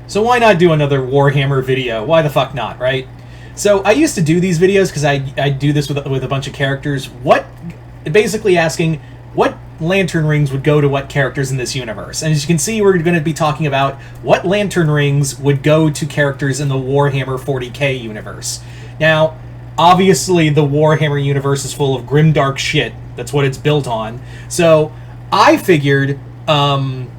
So why not do another Warhammer video? Why the fuck not, right? So I used to do these videos because I do this with a bunch of characters. Basically asking what lantern rings would go to what characters in this universe. And as you can see, we're going to be talking about what lantern rings would go to characters in the Warhammer 40k universe. Now, obviously the Warhammer universe is full of grimdark shit. That's what it's built on. So I figured, wouldn't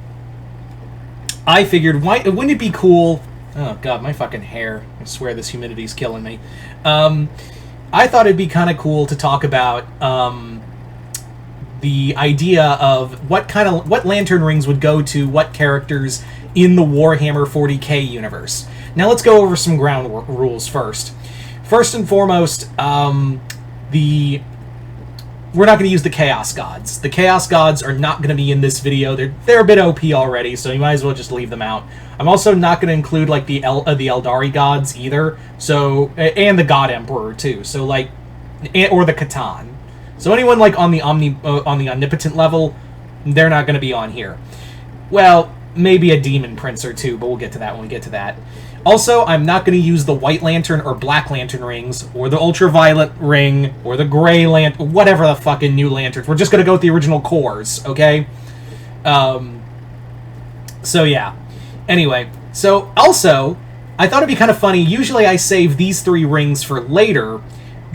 it be cool? Oh god, my fucking hair. I swear this humidity's killing me. I thought it'd be kind of cool to talk about the idea of what lantern rings would go to what characters in the Warhammer 40k universe. Now let's go over some ground rules first. First and foremost, we're not going to use the Chaos Gods. The Chaos Gods are not going to be in this video. They're a bit OP already, so you might as well just leave them out. I'm also not going to include like the Eldari Gods either. So, and the God Emperor too. So like, or the Catan. So anyone like on the Omnipotent level, they're not going to be on here. Well, maybe a Demon Prince or two, but we'll get to that when we get to that. Also, I'm not going to use the White Lantern or Black Lantern rings, or the Ultraviolet ring, or the Gray Lantern, whatever the fucking new lanterns. We're just going to go with the original cores, okay? So yeah. Anyway, so also, I thought it'd be kind of funny. Usually I save these 3 rings for later,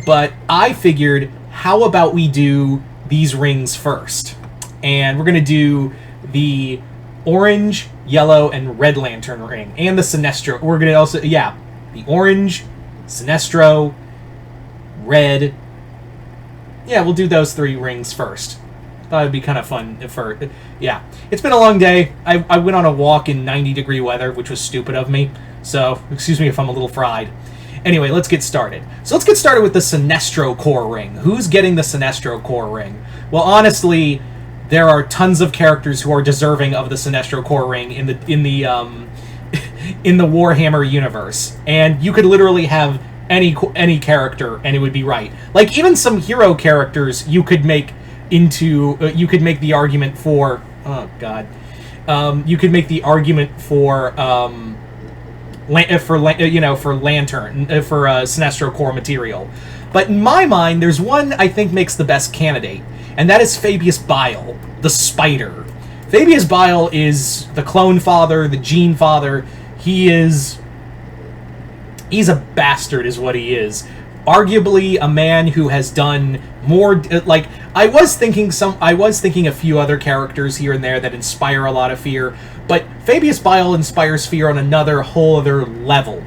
but I figured, how about we do these rings first? And we're going to do the orange, yellow, and red lantern ring, and the Sinestro. We're going to also, the orange, Sinestro, red. Yeah, we'll do those 3 rings first. Thought it'd be kind of fun yeah. It's been a long day. I went on a walk in 90-degree weather, which was stupid of me. So, excuse me if I'm a little fried. Anyway, let's get started. So let's get started with the Sinestro core ring. Who's getting the Sinestro core ring? Well, honestly, there are tons of characters who are deserving of the Sinestro core ring in the Warhammer universe, and you could literally have any character and it would be right. Like even some hero characters, you could make the argument for. Oh god, you could make the argument for Sinestro core material. But in my mind, there's one I think makes the best candidate, and that is Fabius Bile, the Spider. Fabius Bile is the Clone Father, the Gene Father. He's a bastard is what he is. Arguably a man who has done more, like, I was thinking a few other characters here and there that inspire a lot of fear, but Fabius Bile inspires fear on another whole other level.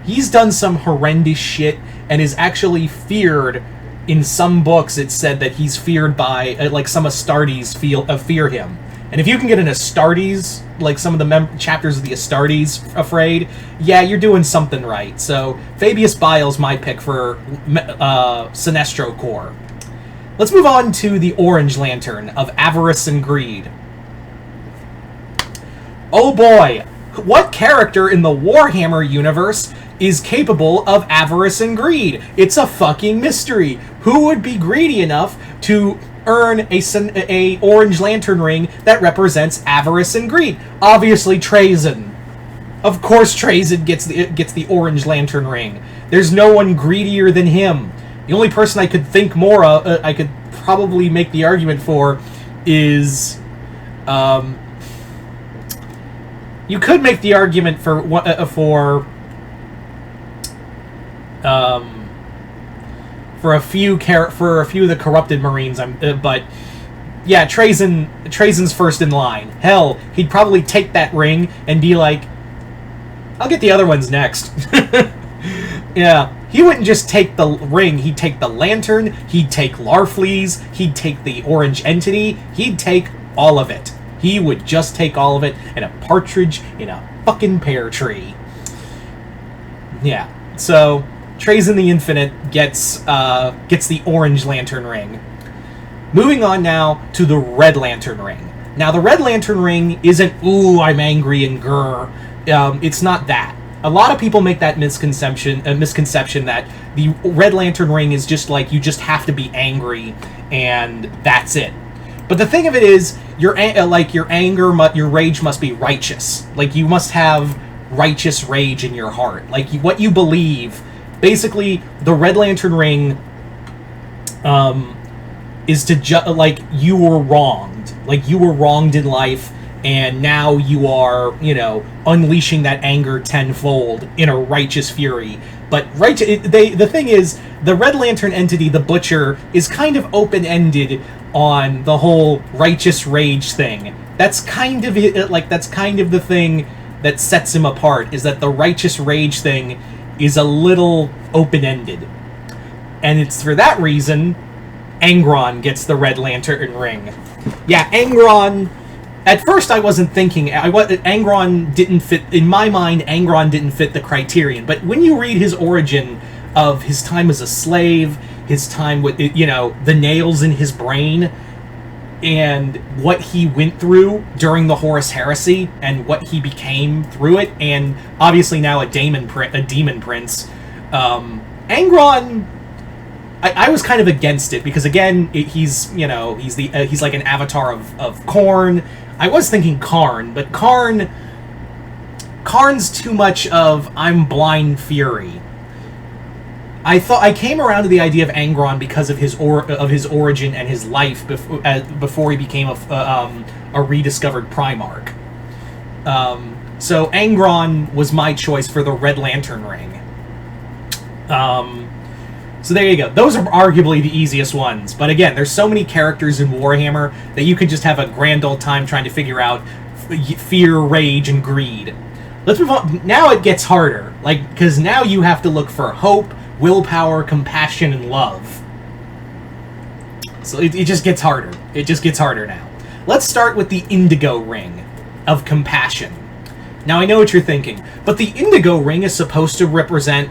He's done some horrendous shit and is actually feared. In some books, it's said that he's feared by, like, some Astartes fear him. And if you can get an Astartes, like some of the chapters of the Astartes afraid, yeah, you're doing something right. So, Fabius Bile's my pick for Sinestro core. Let's move on to the Orange Lantern of Avarice and Greed. Oh boy, what character in the Warhammer universe is capable of avarice and greed? It's a fucking mystery. Who would be greedy enough to earn a Orange Lantern ring that represents avarice and greed? Obviously, Trazyn. Of course, Trazyn gets the Orange Lantern ring. There's no one greedier than him. The only person I could think more of, I could probably make the argument for, is, you could make the argument for a few of the corrupted Marines, but yeah, Trazyn's first in line. Hell, he'd probably take that ring and be like, I'll get the other ones next. Yeah, he wouldn't just take the ring, he'd take the lantern, he'd take Larfleeze, he'd take the orange entity, he'd take all of it. He would just take all of it, and a partridge in a fucking pear tree. Yeah, so Trazyn the Infinite gets the Orange Lantern ring. Moving on now to the Red Lantern ring. Now, the Red Lantern ring isn't, ooh, I'm angry and grr. It's not that. A lot of people make that misconception that the Red Lantern ring is just like, you just have to be angry, and that's it. But the thing of it is, your anger, your rage must be righteous. Like, you must have righteous rage in your heart. Like, what you believe. Basically, the Red Lantern ring is to like, you were wronged. Like, you were wronged in life, and now you are, you know, unleashing that anger tenfold in a righteous fury. But the thing is, the Red Lantern entity, the Butcher, is kind of open-ended on the whole righteous rage thing. That's kind of the thing that sets him apart, is that the righteous rage thing is a little open-ended. And it's for that reason Angron gets the Red Lantern ring. Yeah, Angron... At first, I wasn't thinking... Angron didn't fit... In my mind, Angron didn't fit the criterion. But when you read his origin of his time as a slave, his time with, you know, the nails in his brain, and what he went through during the Horus Heresy, and what he became through it, and obviously now a demon prince, Angron... I was kind of against it, because again, he's, you know, he's like an avatar of Karn. I was thinking Karn, but Karn's too much of I'm blind fury. I came around to the idea of Angron because of his origin and his life before he became a rediscovered Primarch. So Angron was my choice for the Red Lantern ring. So there you go. Those are arguably the easiest ones. But again, there's so many characters in Warhammer that you could just have a grand old time trying to figure out fear, rage, and greed. Let's move on. Now it gets harder. Like, because now you have to look for hope, willpower, compassion, and love. So it just gets harder. It just gets harder now. Let's start with the Indigo Ring of Compassion. Now, I know what you're thinking, but the Indigo Ring is supposed to represent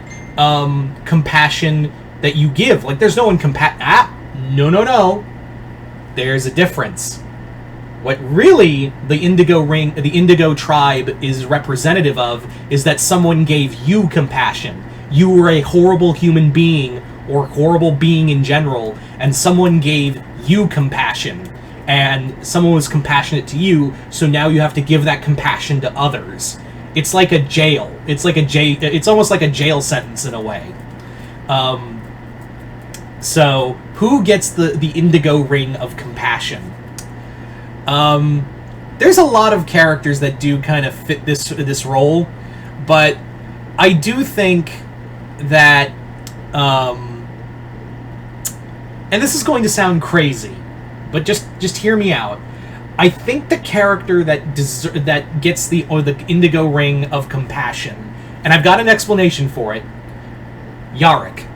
compassion that you give. Like, there's no one no. There's a difference. What really the Indigo Ring, the Indigo Tribe is representative of is that someone gave you compassion. You were a horrible human being, or horrible being in general, and someone gave you compassion. And someone was compassionate to you, so now you have to give that compassion to others. It's like a jail. It's almost like a jail sentence in a way. So, who gets the Indigo Ring of Compassion? There's a lot of characters that do kind of fit this role, but I do think that, and this is going to sound crazy, but just hear me out. I think the character that gets the Indigo Ring of Compassion, and I've got an explanation for it, Yarrick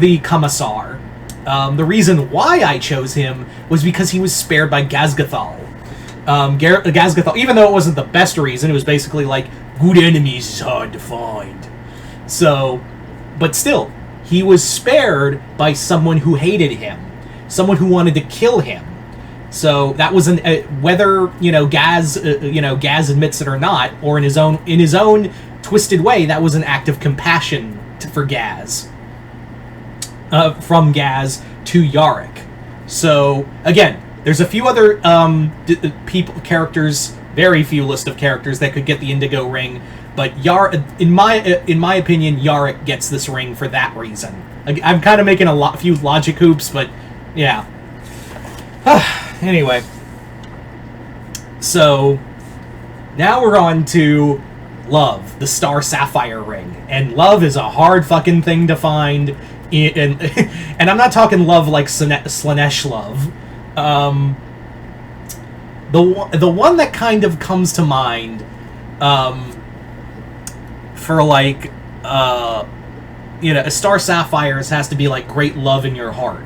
the Commissar. The reason why I chose him was because he was spared by Gazgathal. Gazgathal, even though it wasn't the best reason, it was basically like, good enemies is hard to find. So, but still, he was spared by someone who hated him, someone who wanted to kill him. So that was whether Gaz admits it or not, or in his own twisted way, that was an act of compassion for Gaz. From Gaz to Yarrick. So again, there's a few other characters, very few list of characters that could get the Indigo Ring, but in my opinion, Yarrick gets this ring for that reason. I'm kind of making a few logic hoops, but yeah. Anyway, so now we're on to Love, the Star Sapphire ring, and Love is a hard fucking thing to find. And I'm not talking love like Slaanesh love. The one that kind of comes to mind for like a Star Sapphires has to be like great love in your heart.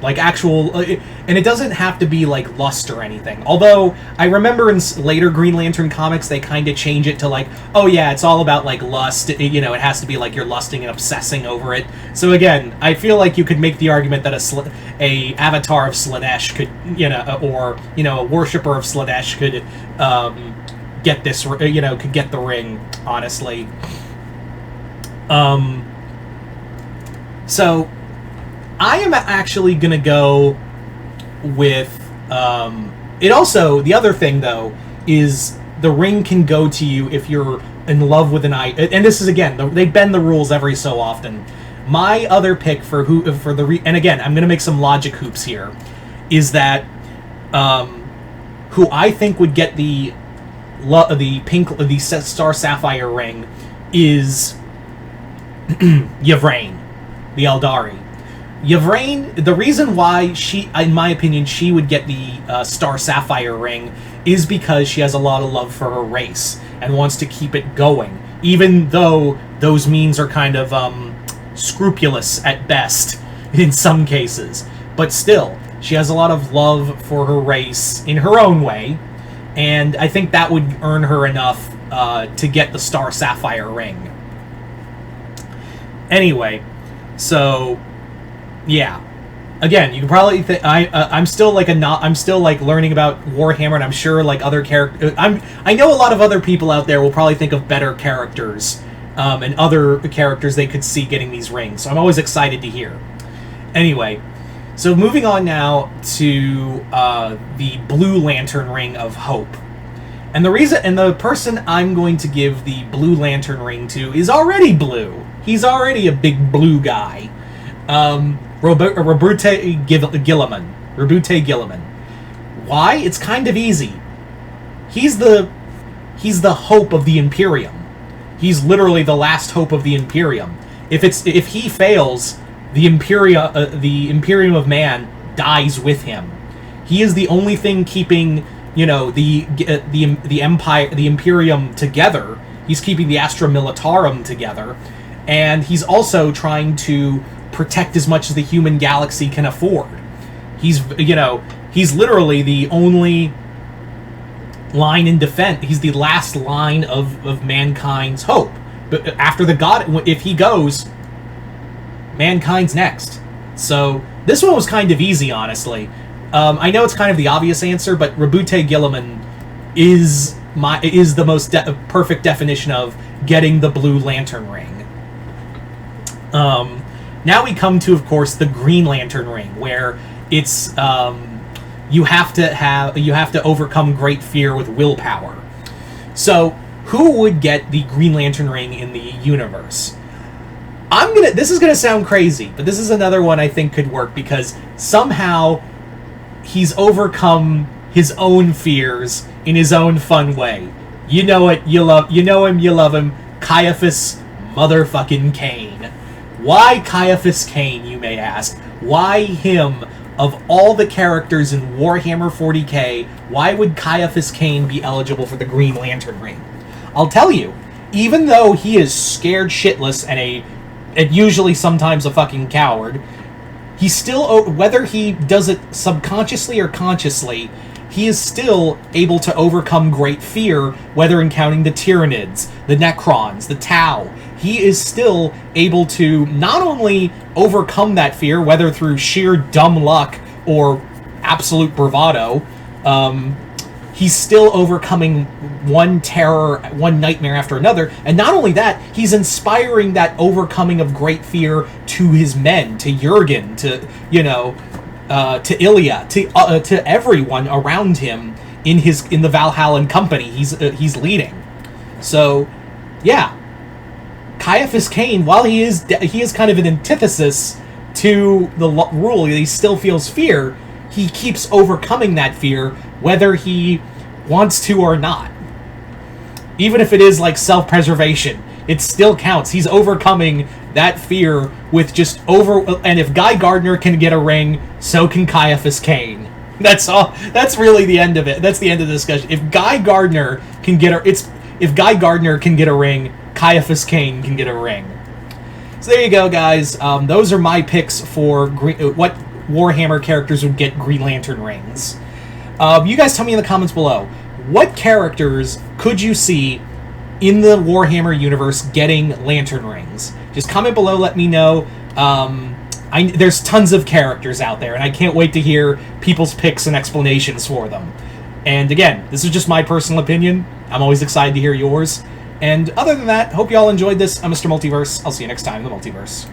Like actual, and it doesn't have to be like lust or anything. Although I remember in later Green Lantern comics they kind of change it to like, oh yeah, it's all about like lust. It has to be like you're lusting and obsessing over it. So again, I feel like you could make the argument that a avatar of Slaanesh could, or a worshipper of Slaanesh could get this, could get the ring. Honestly, so. I am actually going to go with... it also, the other thing, though, is the ring can go to you if you're in love with an item. And this is, again, they bend the rules every so often. My other pick and again, I'm going to make some logic hoops here, is that who I think would get the Star Sapphire ring is Yvraine, the Eldari. Yvraine, the reason why she, in my opinion, she would get the Star Sapphire ring is because she has a lot of love for her race and wants to keep it going, even though those means are kind of scrupulous at best in some cases. But still, she has a lot of love for her race in her own way, and I think that would earn her enough to get the Star Sapphire ring. Anyway, so yeah. Again, you can probably think I'm still like learning about Warhammer, and I'm sure like other characters. I know a lot of other people out there will probably think of better characters and other characters they could see getting these rings. So I'm always excited to hear. Anyway, so moving on now to the Blue Lantern Ring of Hope, and the person I'm going to give the Blue Lantern Ring to is already blue. He's already a big blue guy. Robute Gilliman. Why? It's kind of easy. He's the hope of the Imperium. He's literally the last hope of the Imperium. If he fails, the Imperium of Man dies with him. He is the only thing keeping, the Empire, the Imperium together. He's keeping the Astra Militarum together, and he's also trying to protect as much as the human galaxy can afford. He's literally the only line in defense. He's the last line of mankind's hope. But after the god, if he goes, mankind's next. So this one was kind of easy, honestly. I know it's kind of the obvious answer, but Robute Gilliman is the most perfect definition of getting the Blue Lantern ring. Now we come to, of course, the Green Lantern ring, where it's you have to overcome great fear with willpower. So, who would get the Green Lantern ring in the universe? This is gonna sound crazy, but this is another one I think could work, because somehow he's overcome his own fears in his own fun way. You know him, you love him, Caiaphas motherfucking Cain. Why Caiaphas Cain, you may ask? Why him? Of all the characters in Warhammer 40k, why would Caiaphas Cain be eligible for the Green Lantern ring? I'll tell you, even though he is scared shitless and usually sometimes a fucking coward, he still, whether he does it subconsciously or consciously, he is still able to overcome great fear, whether encountering the Tyranids, the Necrons, the Tau. He is still able to not only overcome that fear, whether through sheer dumb luck or absolute bravado, he's still overcoming one terror, one nightmare after another. And not only that, he's inspiring that overcoming of great fear to his men, to Jurgen, to Ilya, to everyone around him in the Valhallan company he's leading. So, yeah. Caiaphas Cain, while he is kind of an antithesis to the rule, he still feels fear. He keeps overcoming that fear, whether he wants to or not. Even if it is like self-preservation, it still counts. He's overcoming that fear with and if Guy Gardner can get a ring, so can Caiaphas Cain. That's all. That's really the end of it. That's the end of the discussion. If Guy Gardner can get a ring, Caiaphas Cain can get a ring. So there you go, guys. Those are my picks for what Warhammer characters would get Green Lantern rings. You guys tell me in the comments below, what characters could you see in the Warhammer universe getting Lantern rings? Just comment below, let me know. There's tons of characters out there, and I can't wait to hear people's picks and explanations for them. And again, this is just my personal opinion. I'm always excited to hear yours. And other than that, hope you all enjoyed this. I'm Mr. Multiverse. I'll see you next time in the Multiverse.